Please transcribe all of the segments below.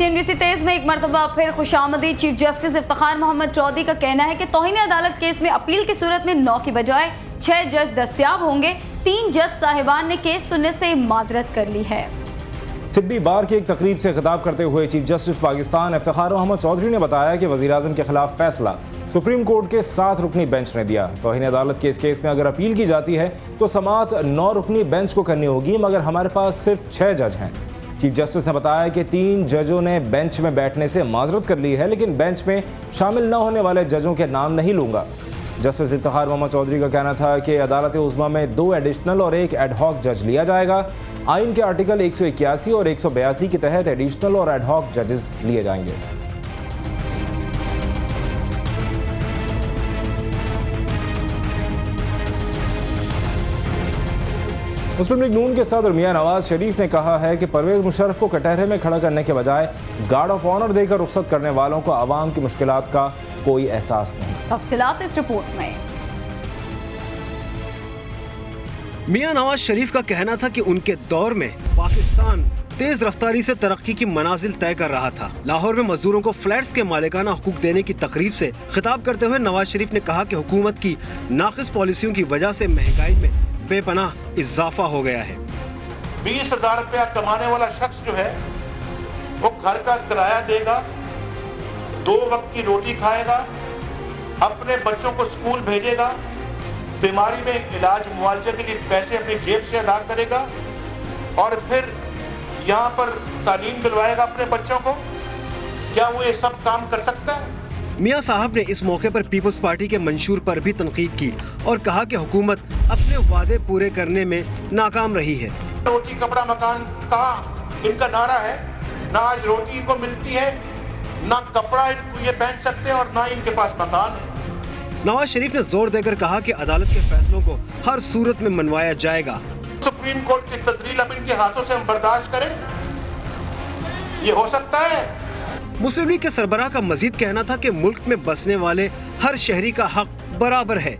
CNBC तेज में एक मरतबा फिर खुशामदी। चीफ जस्टिस इफ्तिखार मोहम्मद चौधरी का कहना है कि तौहीन अदालत केस में अपील की सूरत में 9 की बजाय 6 जज दस्तयाब होंगे। 3 जज साहिबान ने केस सुनने से माजरत कर ली है। सिब्बी बार की एक तकरीब से खिताब करते हुए चीफ जस्टिस पाकिस्तान इफ्तिखार मोहम्मद चौधरी ने बताया कि वज़ीर-ए-आज़म के खिलाफ फैसला सुप्रीम कोर्ट के 7 रुकनी बेंच ने दिया। तौहीन अदालत के इस केस में अगर अपील की जाती है तो समाअत 9 रुकनी बेंच को करनी होगी, मगर हमारे पास सिर्फ 6 जज हैं। चीफ जस्टिस ने बताया कि 3 जजों ने बेंच में बैठने से माजरत कर ली है, लेकिन बेंच में शामिल न होने वाले जजों के नाम नहीं लूंगा। जस्टिस इफ्तिखार मोहम्मद चौधरी का कहना था कि अदालत उज़्मा में 2 एडिशनल और 1 एडहॉक जज लिया जाएगा। आइन के आर्टिकल 181 और 182 के तहत एडिशनल और एडहॉक जजेस लिए जाएंगे। मुस्लिम लीग नून के सदर मियां नवाज शरीफ ने कहा है कि परवेज मुशर्रफ को कटहरे में खड़ा करने के बजाय गार्ड ऑफ ऑनर देकर रुखसत करने वालों को आवाम की मुश्किलात का कोई एहसास नहीं। तफसीलात इस रिपोर्ट में। मियां नवाज शरीफ का कहना था कि उनके दौर में पाकिस्तान तेज रफ्तारी से तरक्की की मनाजिल तय कर रहा था। लाहौर में मजदूरों को फ्लैट्स के मालिकाना हुकूक देने की तकरीब से खिताब करते हुए नवाज शरीफ ने कहा कि हुकूमत की नाक़िस पॉलिसियों की वजह से महंगाई में बेपनाह इजाफा हो गया है। 20,000 रुपया कमाने वाला शख्स जो है वो घर का किराया देगा, 2 वक्त की रोटी खाएगा, अपने बच्चों को स्कूल भेजेगा, बीमारी में इलाज मुआवजे के लिए पैसे अपनी जेब से अदा करेगा और फिर यहाँ पर तालीम दिलवाएगा अपने बच्चों को। क्या वो ये सब काम कर सकता है? मियां साहब ने इस मौके पर पीपल्स पार्टी के मंशूर पर भी तनकीद की और कहा कि हुकूमत अपने वादे पूरे करने में नाकाम रही है। रोटी कपड़ा मकान कहाँ इनका नारा है? ना आज रोटी इनको मिलती है, ना कपड़ा इनको ये पहन सकते हैं और ना इनके पास मकान है। नवाज शरीफ ने जोर देकर कहा कि अदालत के फैसलों को हर सूरत में मनवाया जाएगा। सुप्रीम कोर्ट की तस्दील अब इनके हाथों से हम बर्दाश्त करें? ये हो सकता है? मुस्लिम लीग के सरबराह का मजीद कहना था कि मुल्क में बसने वाले हर शहरी का हक बराबर है।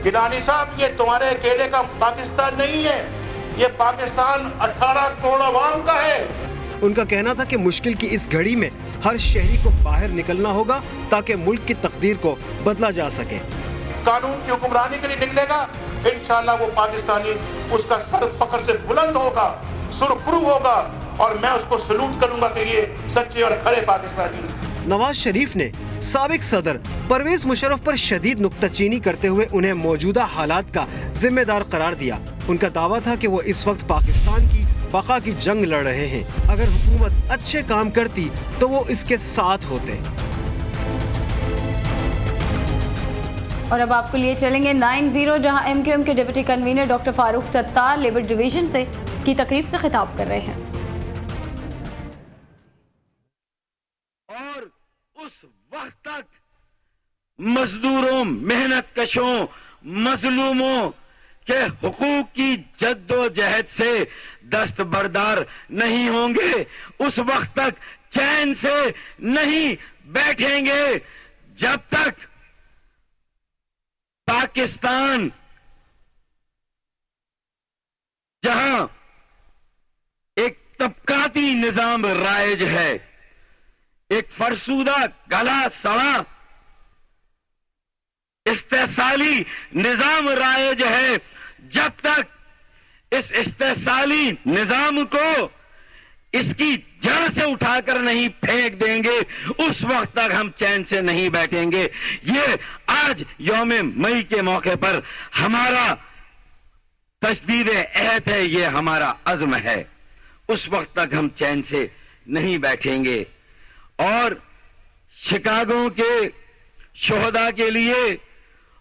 गिलानी साहब, ये तुम्हारे अकेले का पाकिस्तान नहीं है, ये पाकिस्तान 18 करोड़ अवाम का है। उनका कहना था कि मुश्किल की इस घड़ी में हर शहरी को बाहर निकलना होगा ताकि मुल्क की तकदीर को बदला जा सके। कानून की हुक्मरानी के लिए निकलेगा, इंशाअल्लाह वो पाकिस्तानी उसका सर फख्र से बुलंद होगा, सुरखरू होगा और मैं उसको सलूट करूंगा कि ये सच्चे और खरे पाकिस्तानी। नवाज शरीफ ने साबिक सदर परवेज मुशर्रफ पर शदीद नुक्ताचीनी करते हुए उन्हें मौजूदा हालात का जिम्मेदार करार दिया। उनका दावा था कि वो इस वक्त पाकिस्तान की बका की जंग लड़ रहे हैं। अगर हुकूमत अच्छे काम करती तो वो इसके साथ होते। और अब आपको लिए चलेंगे 9-0, जहां MQM के deputy convener doctor Farooq Sattar labour division से की तकरीब से खिताब कर रहे हैं। और उस वक्त तक मजदूरों, मेहनत कशों, मजलूमों के हुकूक की जद्दोजहद से दस्तबरदार नहीं होंगे, उस वक्त तक चैन से नहीं बैठेंगे जब तक पाकिस्तान, जहां एक तबकाती निजाम राइज है, एक फरसूदा गला सड़ा इस्तेसाली निजाम राइज है, जब तक इस इस्तेसाली निजाम को इसकी जड़ से उठाकर नहीं फेंक देंगे, उस वक्त तक हम चैन से नहीं बैठेंगे। ये आज यौम मई के मौके पर हमारा तजदीद अहद है, ये हमारा अज़्म है। उस वक्त तक हम चैन से नहीं बैठेंगे। और शिकागो के शोहदा के लिए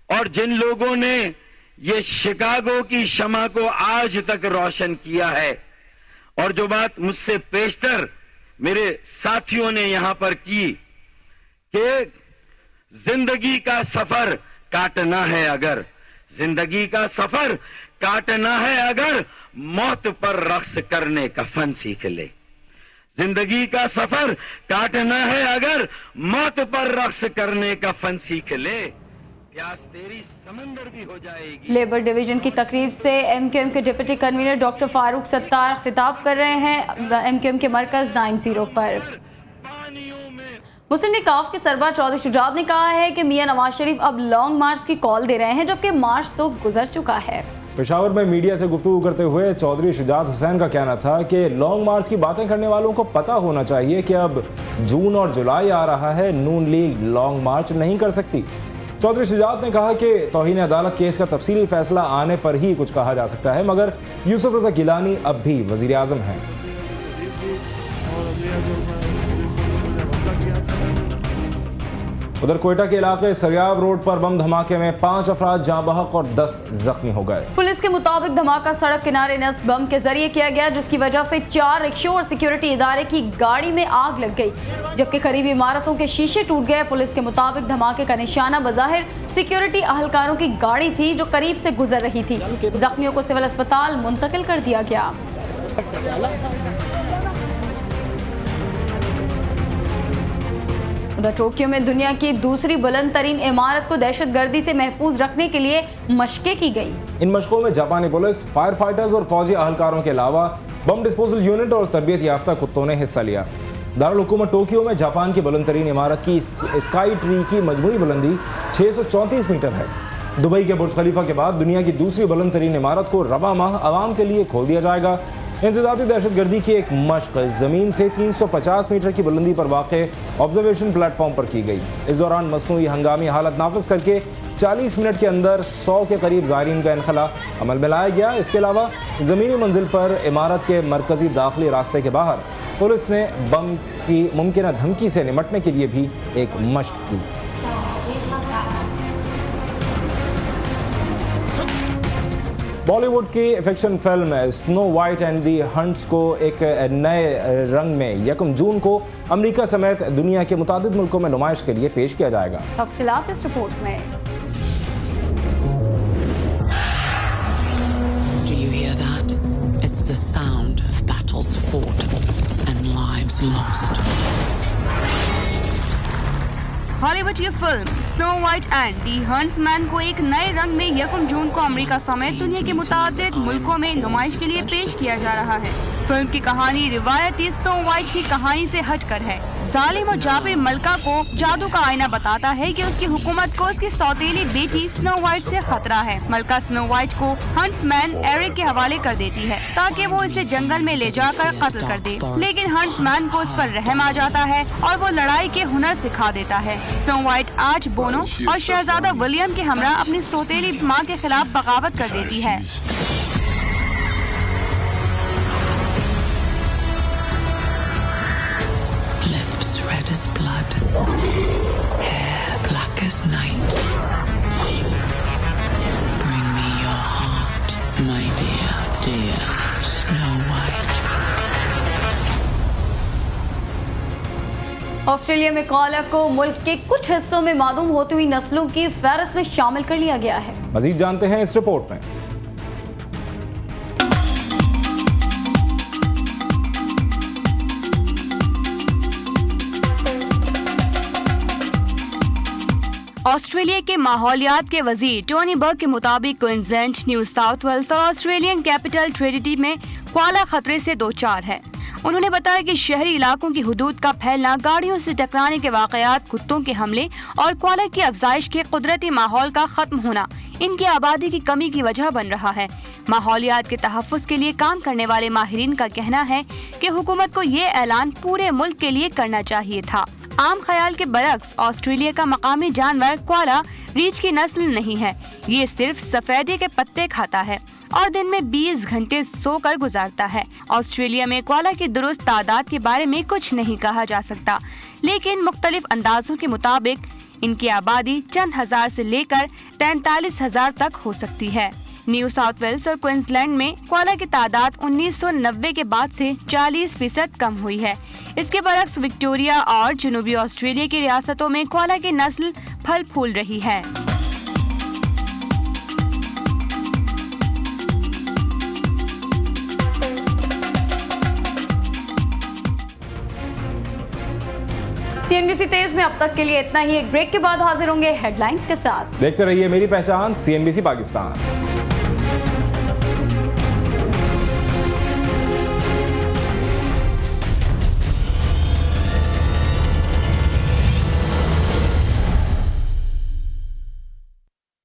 और जिन लोगों ने ये शिकागो की शमा को आज तक रोशन किया है, और जो बात मुझसे पेशतर मेरे साथियों ने यहां पर की कि जिंदगी का सफर काटना है, अगर जिंदगी का सफर काटना है, अगर मौत पर रक्स करने का फन सीख ले। जिंदगी का सफर काटना है, अगर मौत पर रक्स करने का फन सीख ले, प्यास तेरी समंदर भी हो जाएगी। लेबर डिवीजन की तकरीब से MQM के deputy convener doctor Farooq Sattar खिताब कर रहे हैं MQM के मरकज 9-0 पर। मुस्लिम लीग काफ के सरबराह चौधरी शुजात ने कहा है कि मियां नवाज शरीफ अब लॉन्ग मार्च की कॉल दे रहे हैं, जबकि मार्च तो गुजर चुका है। पेशावर में मीडिया से गुफ्तगू करते हुए चौधरी शुजात हुसैन का कहना था कि लॉन्ग मार्च की बातें करने वालों को पता होना चाहिए कि अब जून और जुलाई आ रहा है, नून लीग लॉन्ग मार्च नहीं कर सकती। चौधरी शुजात ने कहा कि तौहीन अदालत केस का तफसीली फैसला आने पर ही कुछ कहा जा सकता है, मगर यूसुफ रज़ा गिलानी अब भी वज़ीर आज़म हैं। उधर कोयटा के इलाके सरियाब रोड पर बम धमाके में 5 अफराद जाँ बहक और 10 जख्मी हो गए। पुलिस के मुताबिक धमाका सड़क किनारे नस्ब बम के जरिए किया गया, जिसकी वजह से 4 रिक्शों और सिक्योरिटी इदारे की गाड़ी में आग लग गई, जबकि करीबी इमारतों के शीशे टूट गए। पुलिस के मुताबिक धमाके का निशाना बज़ाहिर सिक्योरिटी अहलकारों की गाड़ी थी जो करीब से गुजर रही थी। जख्मियों को सिविल अस्पताल मुंतकिल कर दिया गया। उधर टोक्यो में दुनिया की दूसरी बुलंद तरीन इमारत को दहशतगर्दी से महफूज रखने के लिए मशकें की गई। इन मशकों में जापानी पुलिस, फायर फाइटर्स और फौजी अहलकारों के अलावा बम डिस्पोजल यूनिट और तरबियत याफ्ता कुत्तों ने हिस्सा लिया। दारुल हुकूमत टोक्यो में जापान की बुलंद तरीन इमारत की स्काई ट्री की मजमूई बुलंदी 634 मीटर है। दुबई के बुर्ज खलीफा के बाद दुनिया की दूसरी बुलंद तरीन इमारत को रवा माह आवाम के लिए खोल दिया जाएगा। इंसदादी दहशतगर्दी की एक मश्क ज़मीन से 350 मीटर की बुलंदी पर वाक़े ऑब्जर्वेशन प्लेटफॉर्म पर की गई। इस दौरान मसनूई हंगामी हालत नाफिज करके 40 मिनट के अंदर 100 के करीब ज़ायरीन का इनखला अमल में लाया गया। इसके अलावा ज़मीनी मंजिल पर इमारत के मरकज़ी दाखिली रास्ते के बाहर पुलिस ने बम की मुमकिन धमकी से निमटने के लिए भी एक मशक की। बॉलीवुड की fiction film Snow White and the hunts को एक नए रंग में 1 जून को अमेरिका समेत दुनिया के मुतादिद मुल्कों में नुमाइश के लिए पेश किया जाएगा। तफसीलात इस रिपोर्ट में। Do you hear that? It's the sound of battles fought and lives lost. Hollywood की film Snow White and the Huntsman को एक नए रंग में 1 जून को अमेरिका समेत दुनिया के मुताबिक मुल्कों में नुमाइश के लिए पेश किया जा रहा है। फिल्म की कहानी रिवायती स्नो वाइट की कहानी से हटकर है। जालिम और जाबिर मलका को जादू का आईना बताता है कि उसकी हुकूमत को उसकी सौतेली बेटी स्नो वाइट से खतरा है। मलका स्नो वाइट को हंट्समैन एरिक के हवाले कर देती है ताकि वो इसे जंगल में ले जाकर कत्ल कर दे, लेकिन हंट्समैन को उस पर रहम आ जाता है और वो लड़ाई के हुनर सिखा देता है। स्नो वाइट आज बोनो और शहजादा विलियम के हमरा अपनी सौतेली माँ के खिलाफ बगावत कर देती है। Lips red as blood, hair black as night. Bring me your heart, my dear, dear Snow White. Australia में कोआला को मुल्क के कुछ हिस्सों में मालूम होती हुई नस्लों की फहरिस्त में शामिल कर लिया गया है। मजीद जानते हैं इस रिपोर्ट में। ऑस्ट्रेलिया के माहौलियात के वजीर टोनी बर्ग के मुताबिक क्वींसलैंड, न्यू साउथ वेल्स और ऑस्ट्रेलियन कैपिटल टेरिटरी में कोआला खतरे से 2-4 है। उन्होंने बताया कि शहरी इलाकों की हुदूद का फैलना, गाड़ियों से टकराने के वाकयात, कुत्तों के हमले और कोआला की अफजाइश के कुदरती माहौल का खत्म होना इनकी आबादी की कमी की वजह बन रहा है। माहौलियात के तहफ़्फ़ुज़ के लिए काम करने वाले माहिरीन का कहना है कि हुकूमत को ये ऐलान पूरे मुल्क के लिए करना चाहिए था। आम ख्याल के बरक्स ऑस्ट्रेलिया का मकामी जानवर कोआला रीछ की नस्ल नहीं है। ये सिर्फ सफेदे के पत्ते खाता है और दिन में 20 घंटे सोकर गुजारता है। ऑस्ट्रेलिया में कोआला की दुरुस्त तादाद के बारे में कुछ नहीं कहा जा सकता, लेकिन मुख्तलिफ अंदाजों के मुताबिक इनकी आबादी चंद हजार से लेकर 43,000 तक हो सकती है। न्यू साउथ वेल्स और क्वींसलैंड में कोआला की तादाद 1990 के बाद से 40% कम हुई है। इसके बरक्स विक्टोरिया और जनूबी ऑस्ट्रेलिया की रियासतों में कोआला की नस्ल फल फूल रही है। CNBC तेज में अब तक के लिए इतना ही। एक ब्रेक के बाद हाजिर होंगे हेडलाइंस के साथ। देखते रहिए मेरी पहचान CNBC पाकिस्तान।